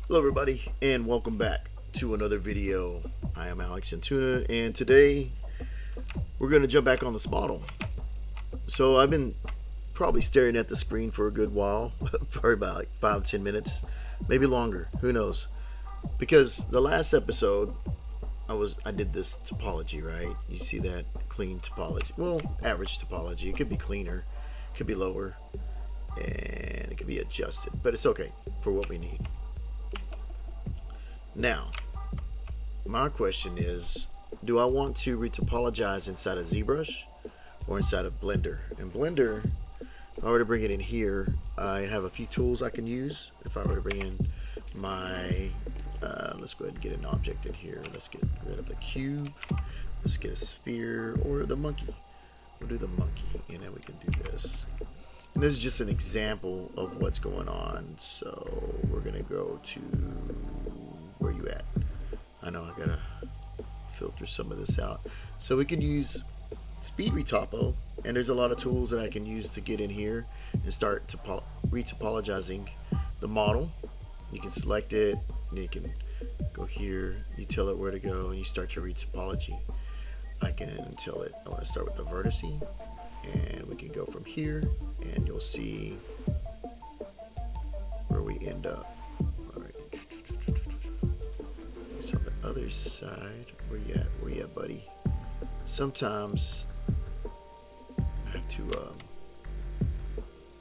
Hello everybody and welcome back to another video. I am Alex Antuna and today we're going to jump back on this model. So I've been probably staring at the screen for a good while, probably about like 5-10 minutes, maybe longer, who knows. Because the last episode I did this topology, right? You see that clean topology. Well, average topology. It could be cleaner, it could be lower, and it could be adjusted, but it's okay for what we need. Now, my question is, do I want to retopologize inside of Zbrush or inside of Blender? In Blender, if I were to bring it in here, I have a few tools I can use. If I were to bring in my, let's go ahead and get an object in here. Let's get rid of the cube. Let's get a sphere or the monkey. We'll do the monkey and then we can do this. And this is just an example of what's going on. So we're going to go to, where you at? I know I gotta filter some of this out. So we can use speed retopo, and there's a lot of tools that I can use to get in here and start retopologizing the model. You can select it, and you can go here, you tell it where to go, and you start your retopology. I can tell it I want to start with the vertex, and we can go from here, and you'll see where we end up. On the other side, where you at, buddy? Sometimes I have to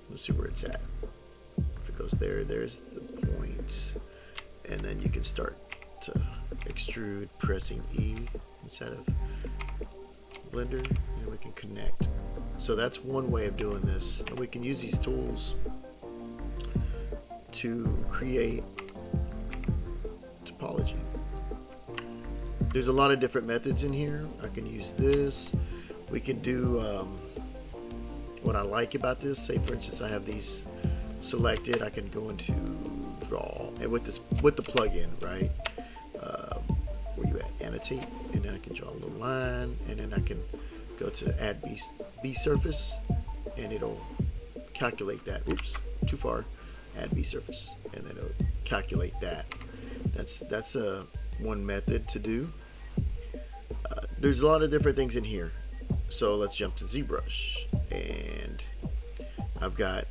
let's see where it's at. If it goes there, there's the point, and then you can start to extrude pressing E inside of Blender, and we can connect. So that's one way of doing this, and we can use these tools to create topology. There's a lot of different methods in here. I can use this. We can do what I like about this. Say for instance, I have these selected. I can go into draw, and with the plugin, right? Where you at? Annotate, and then I can draw a little line, and then I can go to add B surface, and it'll calculate that. Oops, too far. Add B surface, and then it'll calculate that. That's one method to do. There's a lot of different things in here, so let's jump to ZBrush, and I've got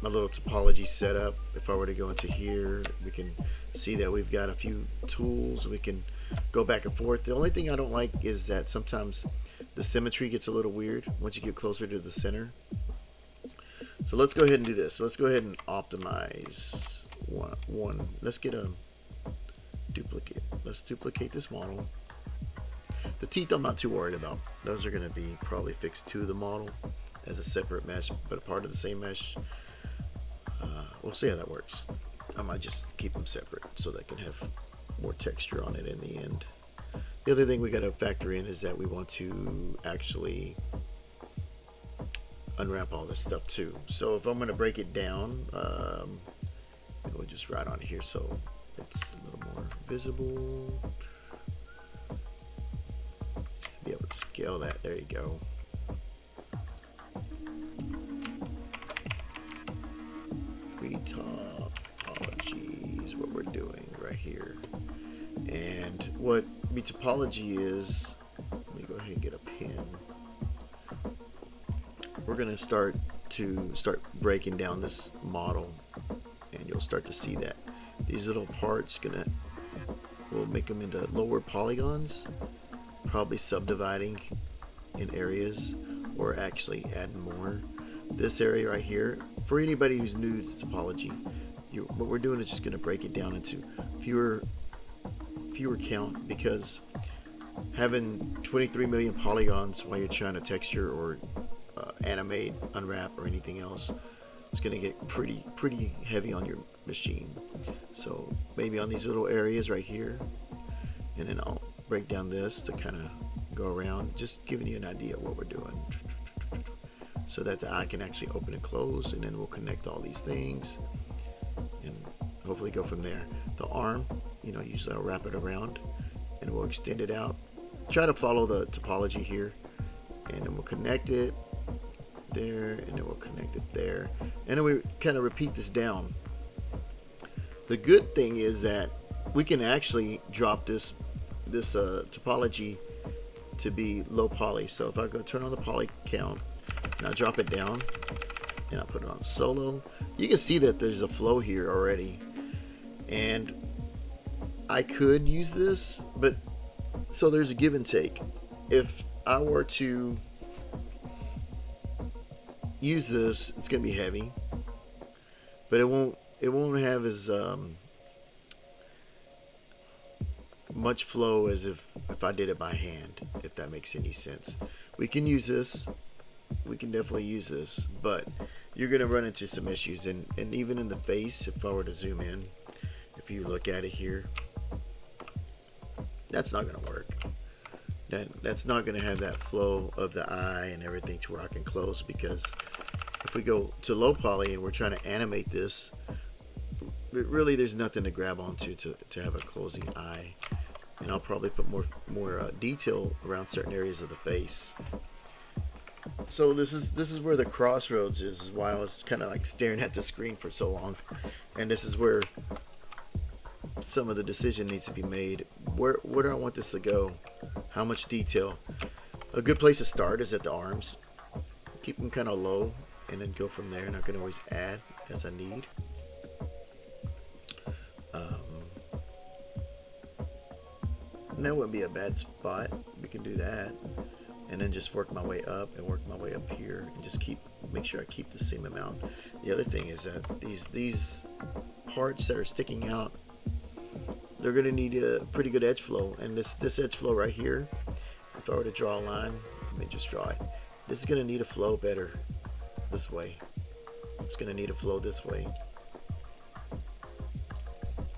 my little topology set up. If I were to go into here, we can see that we've got a few tools. We can go back and forth. The only thing I don't like is that sometimes the symmetry gets a little weird once you get closer to the center. So let's go ahead and do this. Let's go ahead and optimize one. Let's get a duplicate. Let's duplicate this model. The teeth I'm not too worried about. Those are going to be probably fixed to the model as a separate mesh, but a part of the same mesh. We'll see how that works. I might just keep them separate so they can have more texture on it in the end. The other thing we got to factor in is that we want to actually unwrap all this stuff too. So if I'm going to break it down, we'll just write on here so it's a little more visible. Just to be able to scale that. There you go. Retopology is what we're doing right here. And what retopology is, let me go ahead and get a pen. We're going to start breaking down this model, and you'll start to see that these little parts we'll make them into lower polygons, probably subdividing in areas or actually adding more. This area right here, for anybody who's new to topology, what we're doing is just going to break it down into fewer count, because having 23 million polygons while you're trying to texture or animate, unwrap, or anything else, it's going to get pretty heavy on your machine. So maybe on these little areas right here, and then I'll break down this to kind of go around, just giving you an idea of what we're doing, so that the eye can actually open and close, and then we'll connect all these things and hopefully go from there. The arm, usually I'll wrap it around and we'll extend it out. Try to follow the topology here, and then we'll connect it there, and then we'll connect it there, and then we kind of repeat this down The good thing is that we can actually drop this topology to be low poly. So if I go turn on the poly count and I drop it down and I put it on solo, you can see that there's a flow here already. And I could use this, but so there's a give and take. If I were to use this, it's gonna be heavy, but it won't have as much flow as if I did it by hand, if that makes any sense. We can use this, we can definitely use this, but you're gonna run into some issues, and even in the face, if I were to zoom in, if you look at it here, that's not gonna work. That's not gonna have that flow of the eye and everything to where I can close, because if we go to low poly and we're trying to animate this, really there's nothing to grab onto to have a closing eye. And I'll probably put more detail around certain areas of the face. So this is where the crossroads is why I was kind of like staring at the screen for so long, and this is where some of the decision needs to be made. Where do I want this to go? How much detail? A good place to start is at the arms. Keep them kind of low and then go from there, and I can always add as I need. And that wouldn't be a bad spot. We can do that, and then just work my way up and work my way up here, and just make sure I keep the same amount. The other thing is that these parts that are sticking out, they're going to need a pretty good edge flow, and this edge flow right here, if I were to draw a line, let me just draw it. This is going to need a flow better this way. It's going to need a flow this way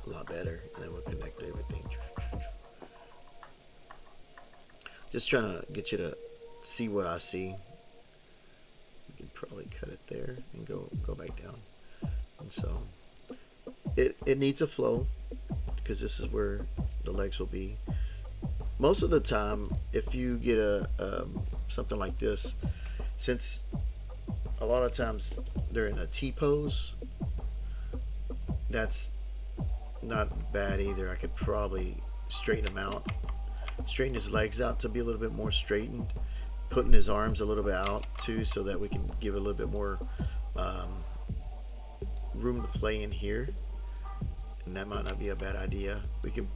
a lot better, and then we'll connect everything. Just trying to get you to see what I see. You can probably cut it there and go back down. And so it needs a flow, because this is where the legs will be. Most of the time, if you get something like this, since a lot of times they're in a T pose, that's not bad either. I could probably straighten them out. Straighten his legs out to be a little bit more straightened, putting his arms a little bit out too, so that we can give a little bit more room to play in here, and that might not be a bad idea. We can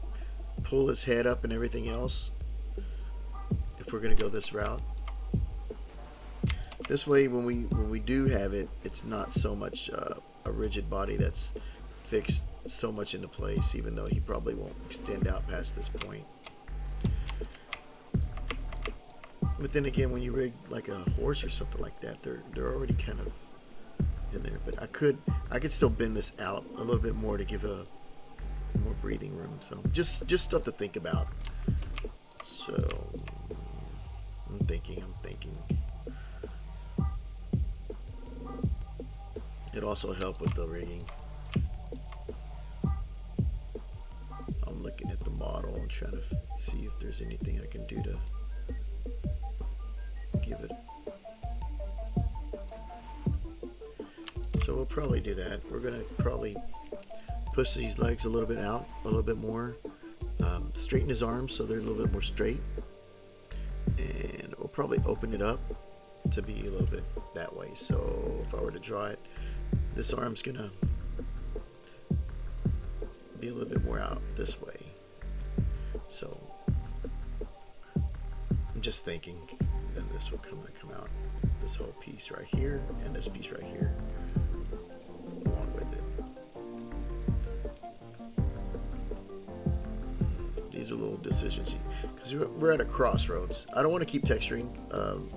pull his head up and everything else if we're going to go this route. This way, when we do have it, it's not so much a rigid body that's fixed so much into place, even though he probably won't extend out past this point. But then again, when you rig like a horse or something like that, they're already kind of in there. But I could still bend this out a little bit more to give a more breathing room. So just stuff to think about. So I'm thinking. It also helped with the rigging. I'm looking at the model and trying to see if there's anything I can do to give it. So we'll probably do that. We're gonna probably push these legs a little bit out, a little bit more, straighten his arms so they're a little bit more straight, and we'll probably open it up to be a little bit that way. So if I were to draw it, this arm's gonna be a little bit more out this way. So I'm just thinking, then this will come out, this whole piece right here and this piece right here along with it. These are little decisions, because we're at a crossroads. I don't want to keep texturing.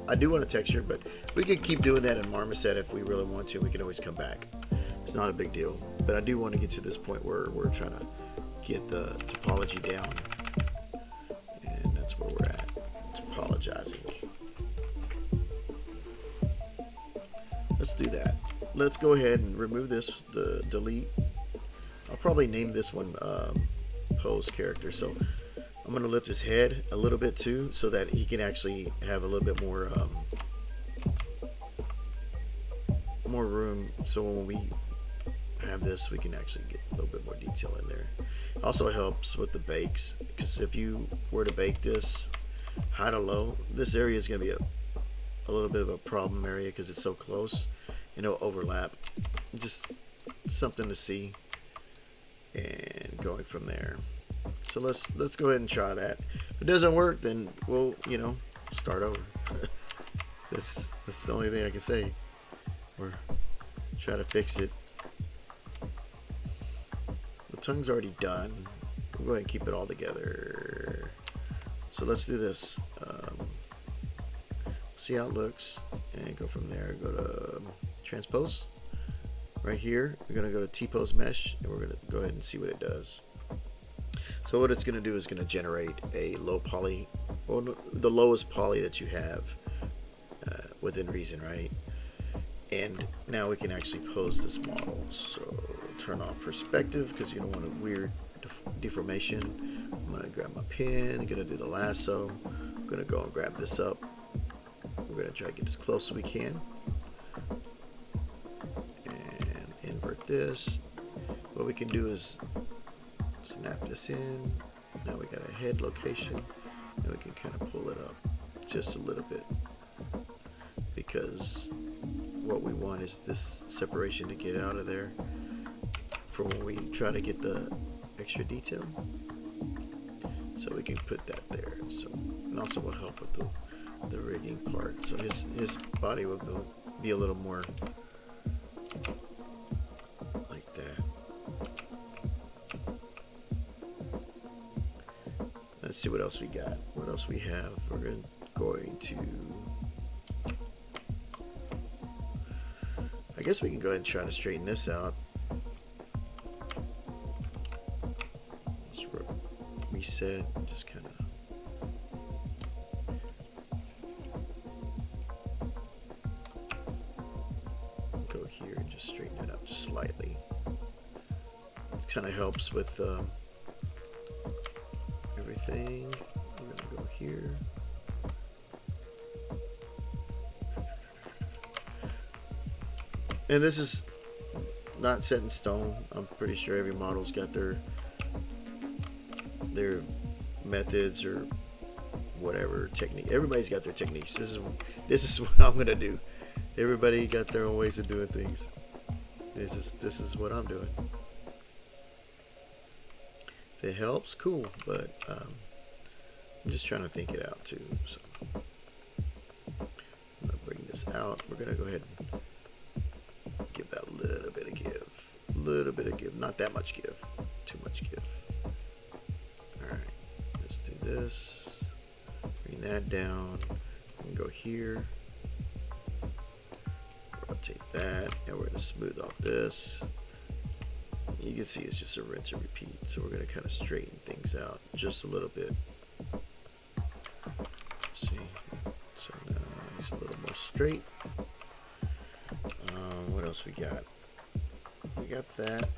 I do want to texture, but we could keep doing that in Marmoset if we really want to. We can always come back. It's not a big deal. But I do want to get to this point where we're trying to get the topology down, and that's where we're at. Topologizing. Let's do that. Let's go ahead and remove this, the delete. I'll probably name this one pose character. So I'm going to lift his head a little bit too, so that he can actually have a little bit more room. So when we have this, we can actually get little bit more detail in there. Also helps with the bakes, because if you were to bake this high to low, this area is going to be a little bit of a problem area because it's so close and it'll overlap. Just something to see, and going from there. So let's go ahead and try that. If it doesn't work, then we'll start over. That's the only thing I can say, or try to fix it. The tongue's already done. We'll go ahead and keep it all together. So let's do this. See how it looks, and go from there. Go to transpose. Right here, we're gonna go to T-pose mesh, and we're gonna go ahead and see what it does. So what it's gonna do is gonna generate a low poly, or the lowest poly that you have within reason, right? And now we can actually pose this model. So turn off perspective because you don't want a weird deformation. I'm gonna grab my pen. I'm gonna do the lasso. I'm gonna go and grab this up. We're gonna try to get as close as we can. Invert this. What we can do is snap this in. Now we got a head location, and we can kind of pull it up just a little bit, because what we want is this separation to get out of there for when we try to get the extra detail. So we can put that there. So, and also will help with the rigging part. So his body will be a little more like that. Let's see what else we got. What else we have? We're going to. I guess we can go ahead and try to straighten this out. Just reset and just kind of. Go here and just straighten it out just slightly. It kind of helps with everything. We're gonna go here. And this is not set in stone. I'm pretty sure every model's got their methods or whatever technique. Everybody's got their techniques. This is what I'm gonna do. Everybody got their own ways of doing things. This is what I'm doing. If it helps, cool. But I'm just trying to think it out too. So I'm gonna bring this out. We're gonna go ahead and give that a little bit of give. A little bit of give. Not that much give. Too much give. Alright. Let's do this. Bring that down. And go here. Rotate that. And we're going to smooth off this. You can see it's just a rinse and repeat. So we're going to kind of straighten things out just a little bit. See. So now it's a little more straight. What else we got? We got that.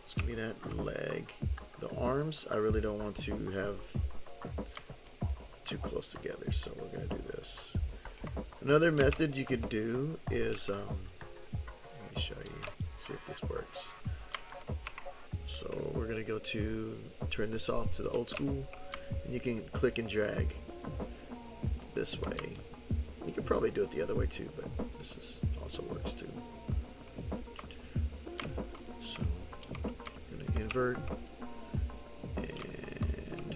It's gonna be that leg. The arms, I really don't want to have too close together, so we're gonna do this. Another method you could do is, let me show you, see if this works. So we're gonna go to turn this off to the old school, and you can click and drag this way. You could probably do it the other way too, but this also works too. So I'm gonna invert, and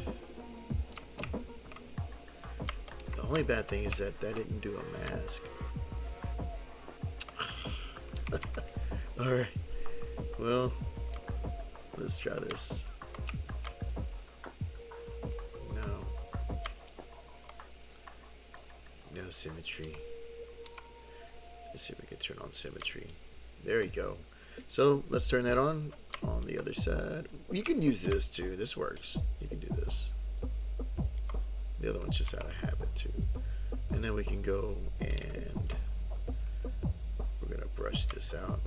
the only bad thing is that didn't do a mask. All right, well, let's try this. No symmetry. Let's see if we can turn on symmetry. There you go. So let's turn that on the other side. You can use this too. This works. You can do this. The other one's just out of habit too. And then we can go and we're gonna brush this out.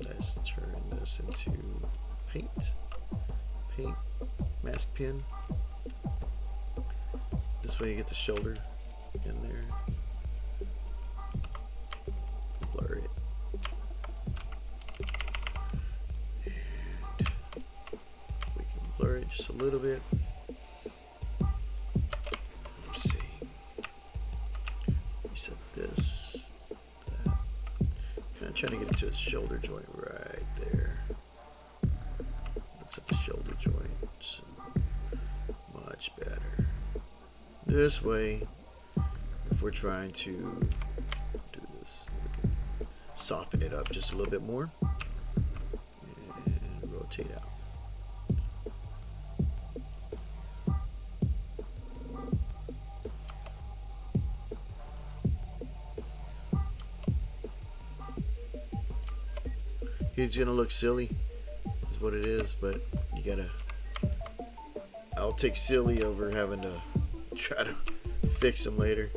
Let's turn this into paint, mask pen. This way you get the shoulder in there. Blur it. And we can blur it just a little bit. Let's see. Reset this. That. Kind of trying to get into his shoulder joint right there. Looks like the shoulder joint. Much better. This way, if we're trying to do this, we can soften it up just a little bit more and rotate out. He's gonna look silly, is what it is, but you gotta. I'll take silly over having to try to fix him later.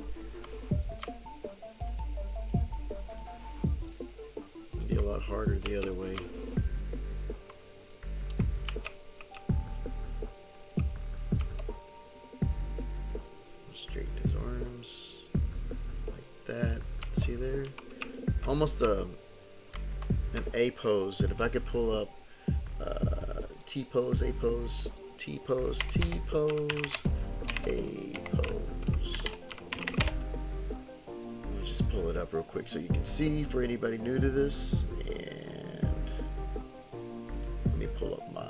It'd be a lot harder the other way. Straighten his arms like that. See there? Almost an A pose. And if I could pull up T pose, A pose, T pose, T pose, A pose. Let me just pull it up real quick so you can see for anybody new to this. And let me pull up my.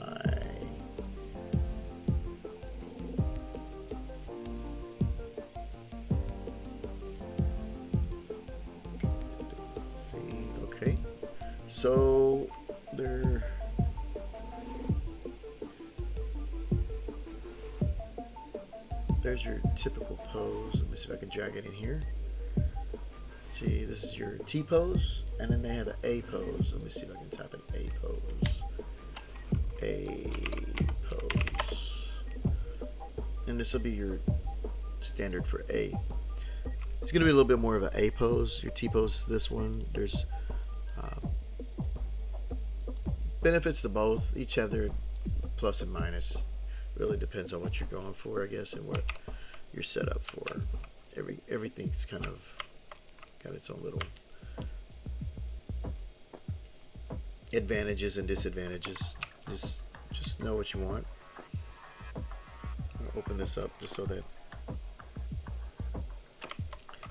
Let's see. Okay. So there's your typical pose. Let me see if I can drag it in here. See, this is your T pose, and then they have an A pose. Let me see if I can type an A pose. A pose. And this will be your standard for A. It's going to be a little bit more of an A pose. Your T pose is this one. There's benefits to both. Each have their plus and minus. Really depends on what you're going for, I guess, and what you're set up for. Everything's kind of got its own little advantages and disadvantages. Just know what you want. I'll open this up just so that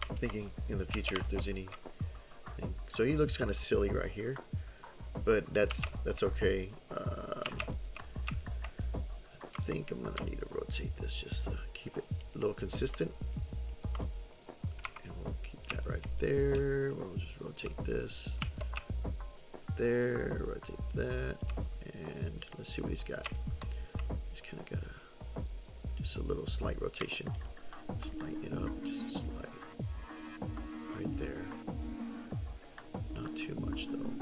I'm thinking in the future if there's anything. So he looks kind of silly right here, but that's okay. I think I'm gonna need to rotate this just to keep it a little consistent, and we'll keep that right there. We'll just rotate this there, rotate that, and let's see what he's got. He's kind of got just a little slight rotation. Just lighten it up, just a slight, right there. Not too much though.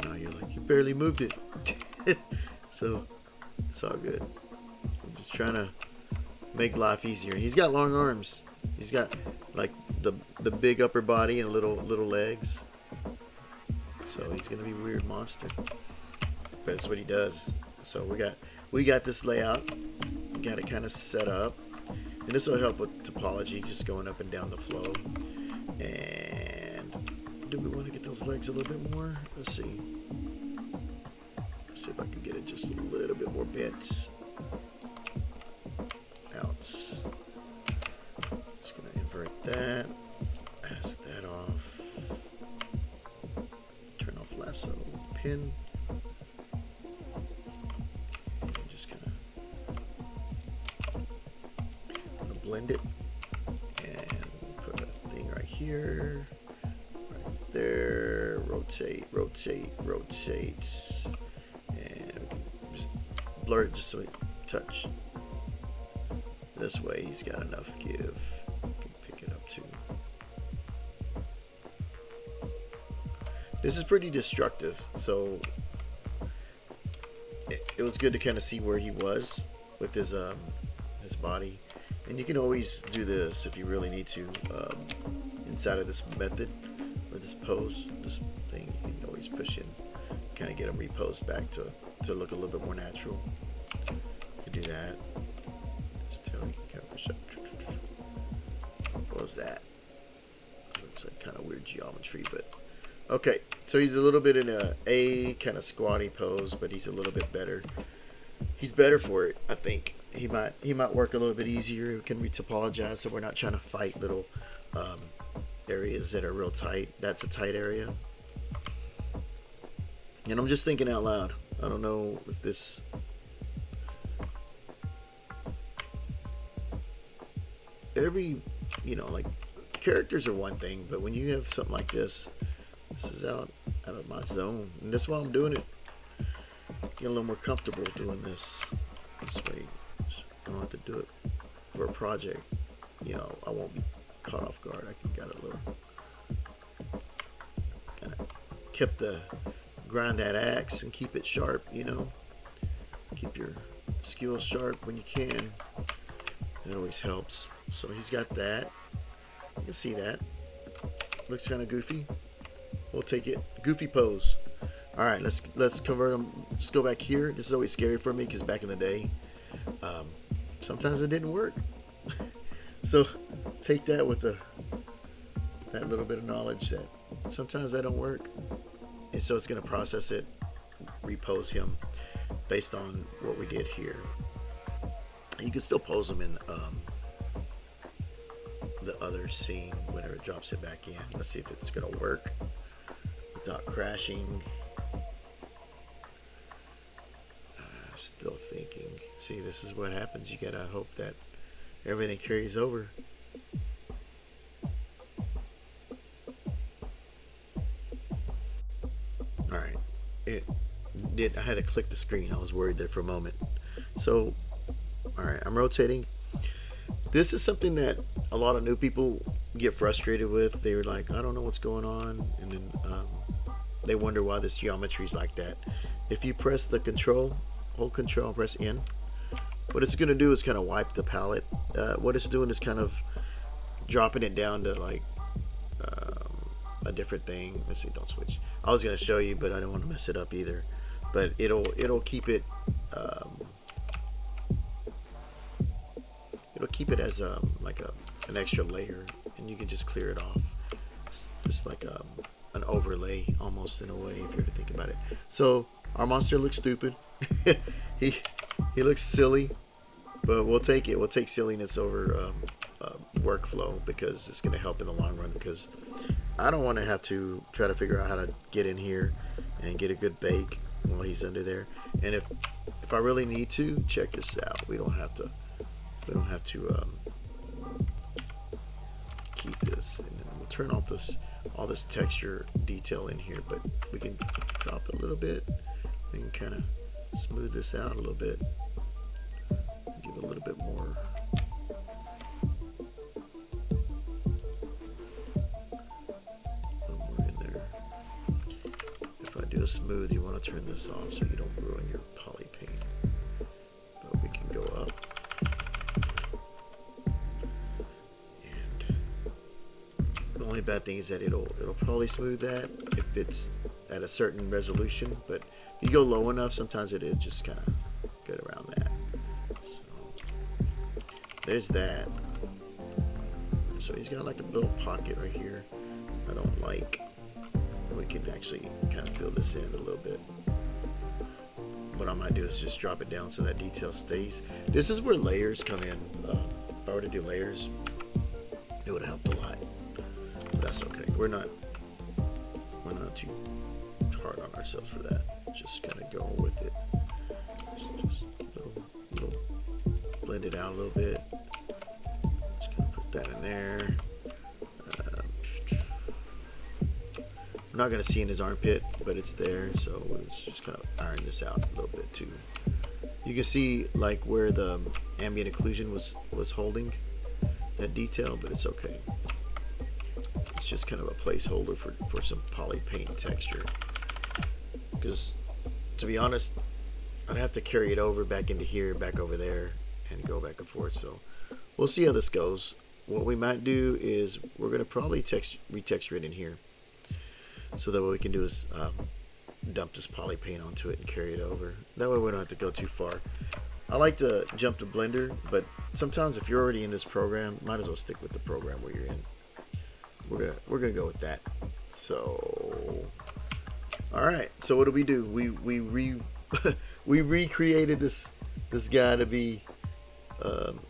Now you're like, you barely moved it. So it's all good. I'm just trying to make life easier. He's got long arms. He's got like the big upper body and little legs. So he's gonna be a weird monster. But that's what he does. So we got this layout. We got it kind of set up, and this will help with topology, just going up and down the flow. And do we want to get those legs a little bit more? Let's see. See if I can get it just a little bit more bent out. Just gonna invert that, mask that off, turn off lasso pin, and just gonna blend it and put a thing right here, right there, rotate, blur it just so we touch. This way he's got enough give. You can pick it up too. This is pretty destructive, so it was good to kind of see where he was with his body. And you can always do this if you really need to inside of this method or this pose, this thing. You can always push in, kind of get him reposed back to look a little bit more natural. You can do that. Just tell you can kind of push up. close that. Looks like kind of weird geometry, but okay. So he's a little bit in a kind of squatty pose, but he's a little bit better. He's better for it, I think. He might work a little bit easier. We can retopologize, so we're not trying to fight little areas that are real tight. That's a tight area. And I'm just thinking out loud. I don't know if this... like characters are one thing, but when you have something like this is out of my zone. And that's why I'm doing it. Get a little more comfortable doing this. This way I don't have to do it for a project. I won't be caught off guard. I can get a little kind of kept the grind that axe and keep it sharp, keep your skills sharp when you can. It always helps. So he's got that. You can see that. Looks kind of goofy. We'll take it. Goofy pose. All right, let's convert them. Just go back here. This is always scary for me because back in the day, sometimes it didn't work. So take that with that little bit of knowledge that sometimes that don't work. And so it's going to process it, repose him based on what we did here. You can still pose them in the other scene whenever it drops it back in. Let's see if it's going to work without crashing. Still thinking. See, this is what happens. You gotta hope that everything carries over. Alright. I had to click the screen. I was worried there for a moment. So, alright, I'm rotating. This is something that a lot of new people get frustrated with. They're like, I don't know what's going on. And then they wonder why this geometry is like that. If you press the hold control and press N, what it's going to do is kind of wipe the palette. What it's doing is kind of dropping it down to like a different thing. Let's see, don't switch. I was going to show you, but I don't want to mess it up either. But it'll keep it as like an extra layer, and you can just clear it off. It's just like an overlay almost, in a way, if you were to think about it. So our monster looks stupid. he looks silly, but we'll take it. We'll take silliness over workflow, because it's going to help in the long run, because I don't want to have to try to figure out how to get in here and get a good bake while he's under there. And if I really need to, check this out. We don't have to keep this, and then we'll turn off all this texture detail in here, but we can drop it a little bit. We can kind of smooth this out a little bit, give it a little bit more. In there. If I do a smooth, you want to turn this off so you don't ruin your poly paint. But we can go up. And the only bad thing is that it'll probably smooth that if it's at a certain resolution, but if you go low enough, sometimes it'll just kind of get around that. So there's that. So he's got like a little pocket right here I don't like. We can actually kind of fill this in a little bit. What I might do is just drop it down so that detail stays. This is where layers come in. If I were to do layers, it would have helped a lot. But that's okay. We're not too hard on ourselves for that. Just kind of going with it. Just a little blend it out a little bit. Just gonna put that in there. I'm not gonna see in his armpit, but it's there, so let's just kind of iron this out a little bit too. You can see like where the ambient occlusion was holding that detail, but it's okay. It's just kind of a placeholder for some poly paint texture. Because to be honest, I'd have to carry it over back into here, back over there, and go back and forth. So we'll see how this goes. What we might do is we're gonna probably retexture it in here. So that what we can do is dump this poly paint onto it and carry it over. That way we don't have to go too far. I like to jump to Blender, but sometimes if you're already in this program, might as well stick with the program where you're in. We're gonna go with that. So, all right. So what do? We recreated this guy to be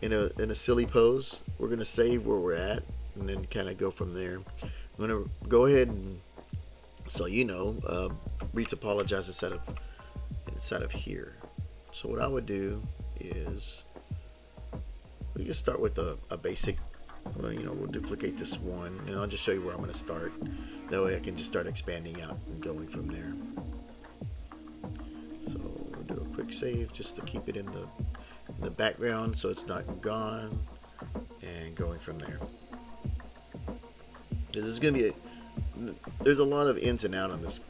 in a silly pose. We're gonna save where we're at and then kind of go from there. I'm gonna go ahead and, so you know, retopologize inside of here. So what I would do is we can start with a basic. Well, you know, we'll duplicate this one, and I'll just show you where I'm going to start. That way I can just start expanding out and going from there. So we'll do a quick save just to keep it in the background so it's not gone, and going from there. This is going to be there's a lot of ins and out on this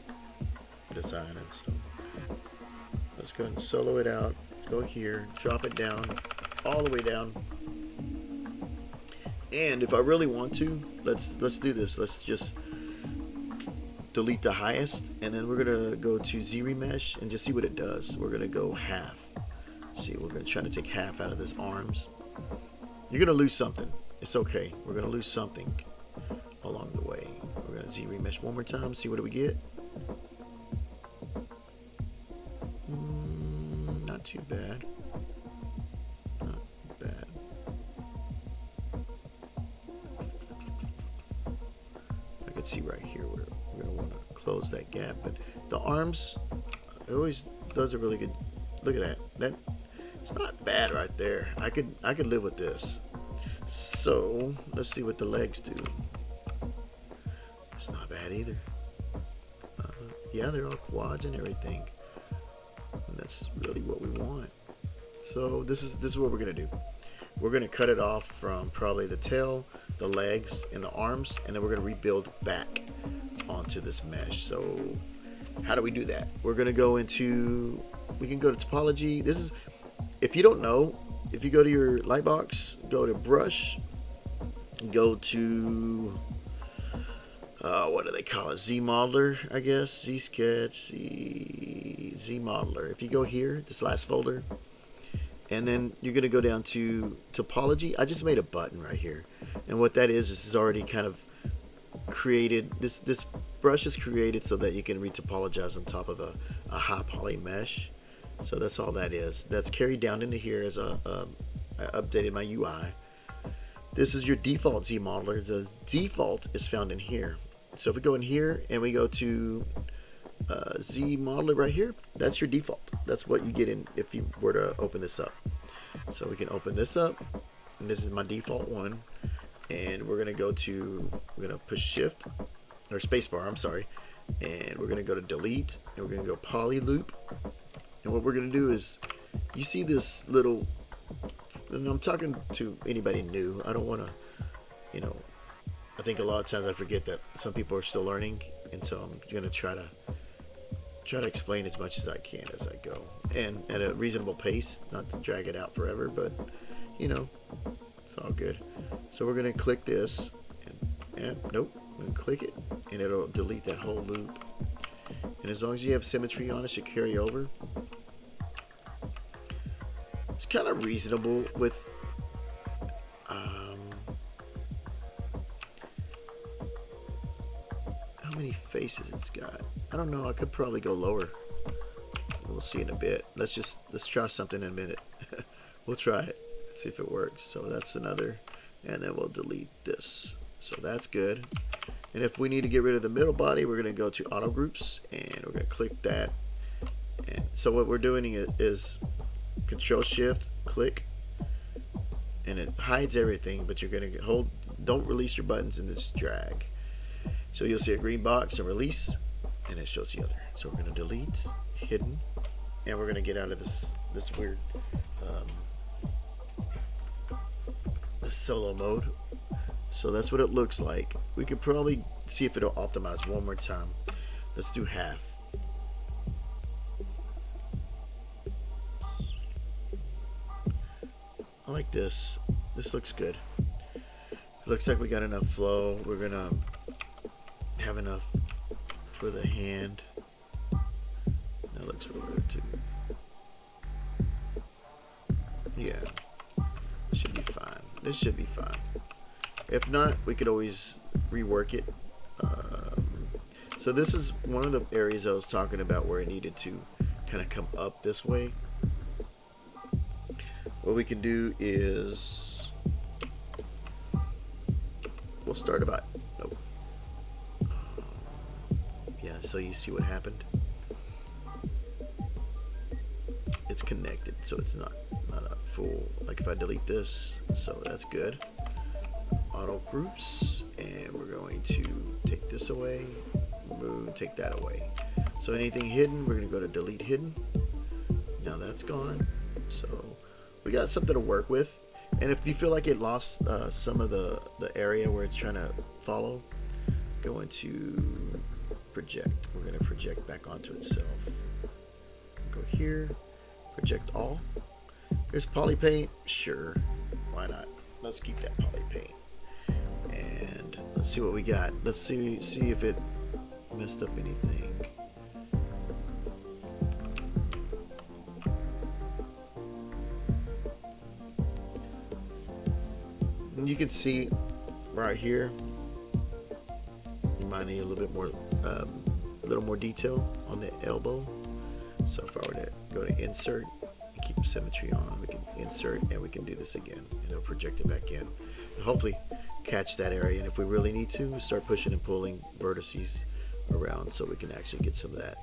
design, and so let's go ahead and solo it out. Go here, drop it down, all the way down. And if I really want to, let's do this. Let's just delete the highest, and then we're gonna go to Z remesh and just see what it does. We're gonna go half. See, we're gonna try to take half out of this arms. You're gonna lose something. It's okay. We're gonna lose something along the way. We're gonna Z remesh one more time. See what do we get. Not too bad. Not bad. I can see right here where we're gonna want to close that gap, but the arms, it always does a really good. Look at that. That it's not bad right there. I could live with this. So let's see what the legs do. It's not bad either. Yeah, they're all quads and everything. And that's really what we want. So this is what we're gonna do. We're gonna cut it off from probably the tail, the legs, and the arms, and then we're gonna rebuild back onto this mesh. So how do we do that? We're gonna go into, we can go to topology. This is, if you don't know, if you go to your lightbox, go to brush, go to what do they call it? Z modeler, I guess. Z sketch, Z modeler. If you go here, this last folder, and then you're gonna go down to topology. I just made a button right here, and what that is, this is already kind of created. This brush is created so that you can retopologize on top of a high poly mesh. So that's all that is. That's carried down into here as I updated my UI. This is your default Z modeler. The default is found in here. So if we go in here and we go to Z modeler right here, that's your default. That's what you get in if you were to open this up. So we can open this up, and this is my default one. And we're gonna go to, we're gonna push shift or spacebar, I'm sorry, and we're gonna go to delete, and we're gonna go poly loop. And what we're gonna do is, you see this little, and I'm talking to anybody new. I don't want to, you know, I think a lot of times I forget that some people are still learning, and so I'm gonna try to explain as much as I can as I go, and at a reasonable pace, not to drag it out forever, but you know, it's all good. So we're gonna click this, and nope, I'm gonna click it, and it'll delete that whole loop. And as long as you have symmetry on it, should carry over. It's kind of reasonable with how many faces it's got. I don't know, I could probably go lower. We'll see in a bit. Let's try something in a minute. We'll try it. Let's see if it works. So that's another, and then we'll delete this. So that's good. And if we need to get rid of the middle body, we're going to go to auto groups, and we're going to click that. And so what we're doing is Control Shift, click, and it hides everything, but you're going to hold, don't release your buttons, and just drag. So you'll see a green box and release, and it shows the other. So we're going to delete, hidden, and we're going to get out of this weird this solo mode. So that's what it looks like. We could probably see if it'll optimize one more time. Let's do half. I like this. This looks good. It looks like we got enough flow. We're gonna have enough for the hand. That looks real good too. Yeah, should be fine. This should be fine. If not, we could always rework it. So this is one of the areas I was talking about where it needed to kind of come up this way. What we can do is we'll start about, nope. Yeah, so you see what happened. It's connected, so it's not a full, like if I delete this, so that's good. Auto groups, and we're going to take this away, take that away. So anything hidden, we're going to go to delete hidden. Now that's gone. So we got something to work with. And if you feel like it lost some of the area where it's trying to follow, go into project. We're going to project back onto itself. Go here, project all. There's poly paint. Sure, why not? Let's keep that poly paint. And let's see what we got. Let's see if it messed up anything. And you can see right here, you might need a little bit more, a little more detail on the elbow. So if I were to go to insert and keep symmetry on, we can insert and we can do this again, and it'll project it back in. And hopefully catch that area, and if we really need to, start pushing and pulling vertices around so we can actually get some of that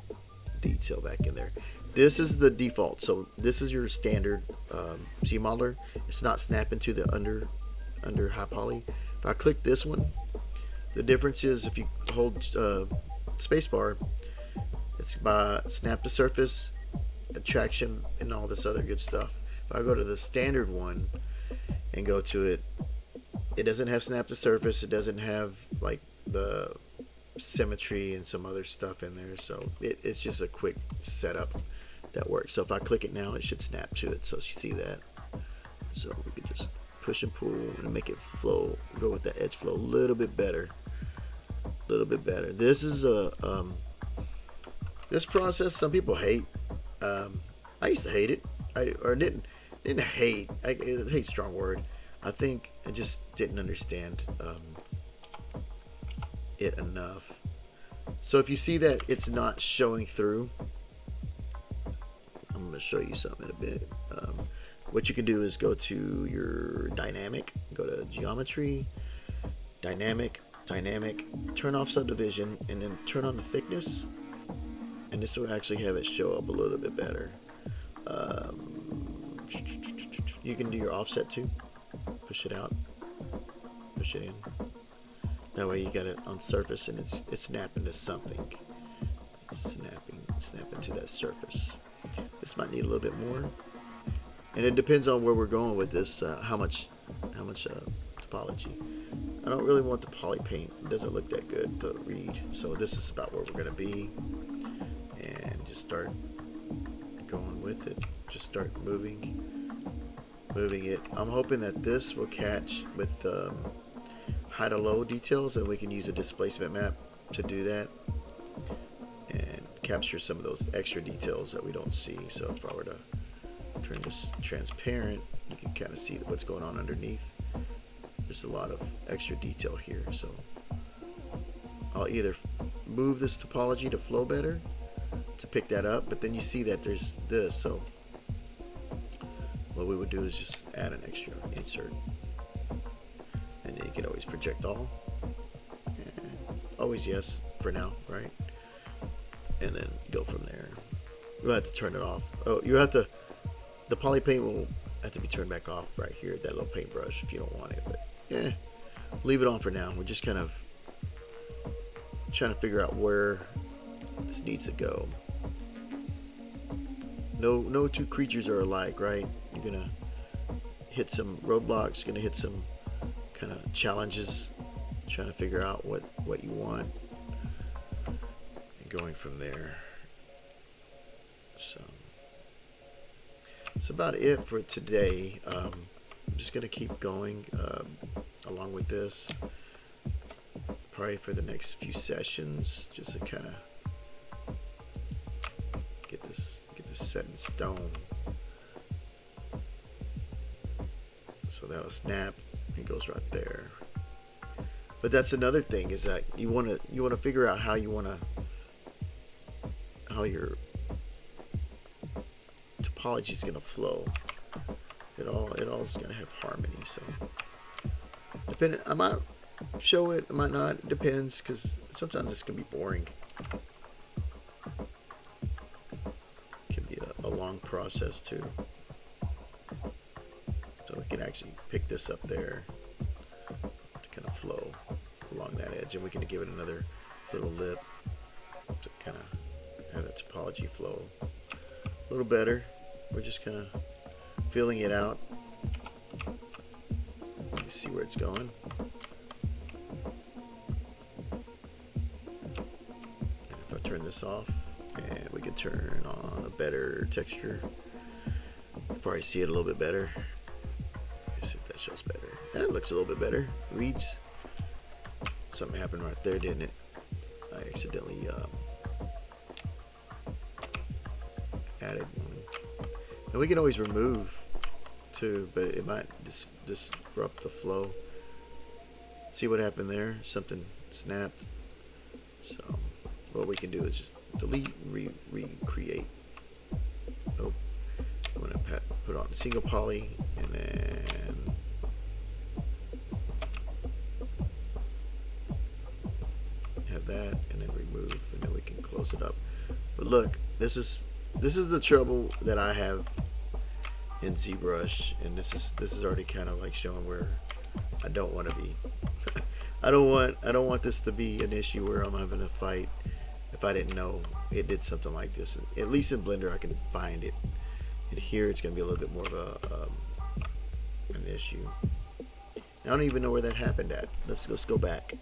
detail back in there. This is the default, so this is your standard Z modeler. It's not snapping to the under high poly. If I click this one, the difference is if you hold spacebar, it's by snap to surface, attraction, and all this other good stuff. If I go to the standard one and go to it, it doesn't have snap to surface. It doesn't have like the symmetry and some other stuff in there. So it's just a quick setup that works. So if I click it now, it should snap to it. So you see that. So we could just push and pull and make it flow, go with the edge flow a little bit better. A little bit better. This is a this process some people hate. I used to hate it. Didn't hate. Hate's a strong word. I think I just didn't understand it enough. So if you see that it's not showing through, I'm going to show you something in a bit. What you can do is go to your dynamic, go to geometry, dynamic, turn off subdivision, and then turn on the thickness, and this will actually have it show up a little bit better. You can do your offset too. Push it out, push it in. That way you got it on surface and it's snapping to something. Snapping to that surface. This might need a little bit more, and it depends on where we're going with this. How much topology. I don't really want the poly paint. It doesn't look that good to read. So this is about where we're gonna be, and just start going with it. Just start moving it. I'm hoping that this will catch with high to low details, and we can use a displacement map to do that and capture some of those extra details that we don't see. So if I were to turn this transparent, you can kind of see what's going on underneath. There's a lot of extra detail here, so I'll either move this topology to flow better to pick that up, but then you see that there's this, so what we would do is just add an extra insert, and then you can always project all, always yes for now, right? And then go from there. You'll have to turn it off. Oh, you have to, the poly paint will have to be turned back off right here, that little paintbrush, if you don't want it. But yeah, leave it on for now. We're just kind of trying to figure out where this needs to go. No two creatures are alike, right? You're gonna hit some roadblocks, you're gonna hit some kind of challenges, trying to figure out what you want, and going from there. So that's about it for today. I'm just gonna keep going along with this, probably for the next few sessions, just to kind of get this set in stone. So that'll snap. It goes right there. But that's another thing, is that you want to figure out how your topology is going to flow. It all is going to have harmony. So depending, I might show it, I might not. It depends, because sometimes this can be boring. It can be a long process too. So we can actually pick this up there to kind of flow along that edge, and we can give it another little lip to kind of have that topology flow a little better. We're just kind of feeling it out. Let me see where it's going. And if I turn this off, and we can turn on a better texture, you can probably see it a little bit better. See if that shows better. And it looks a little bit better. Reads. Something happened right there, didn't it? I accidentally added one. And we can always remove too, but it might disrupt the flow. See what happened there? Something snapped. So what we can do is just delete, recreate. Oh, I'm gonna put on a single poly, and then have that, and then remove, and then we can close it up. But look, this is the trouble that I have in ZBrush, and this is already kind of like showing where I don't want to be. I don't want this to be an issue where I'm having a fight if I didn't know it did something like this. At least in Blender I can find it, and here it's going to be a little bit more of an issue. I don't even know where that happened at. Let's go back.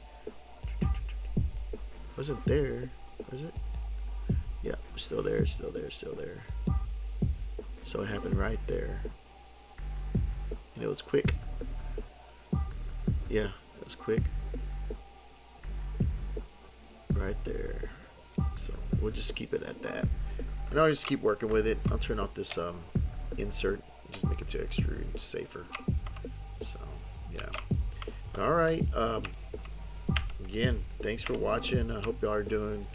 Wasn't there, was it? Yeah, still there, still there, still there. So it happened right there. And it was quick. Yeah, it was quick. Right there. So we'll just keep it at that. And I'll just keep working with it. I'll turn off this insert, just make it to extrude safer. So yeah. Alright. Again, thanks for watching. I hope y'all are doing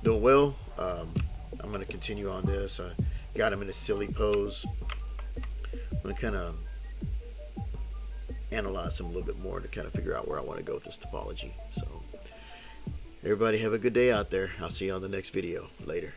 well. I'm gonna continue on this. I got him in a silly pose. I'm gonna kind of analyze him a little bit more to kind of figure out where I want to go with this topology. So everybody have a good day out there. I'll see you on the next video. Later.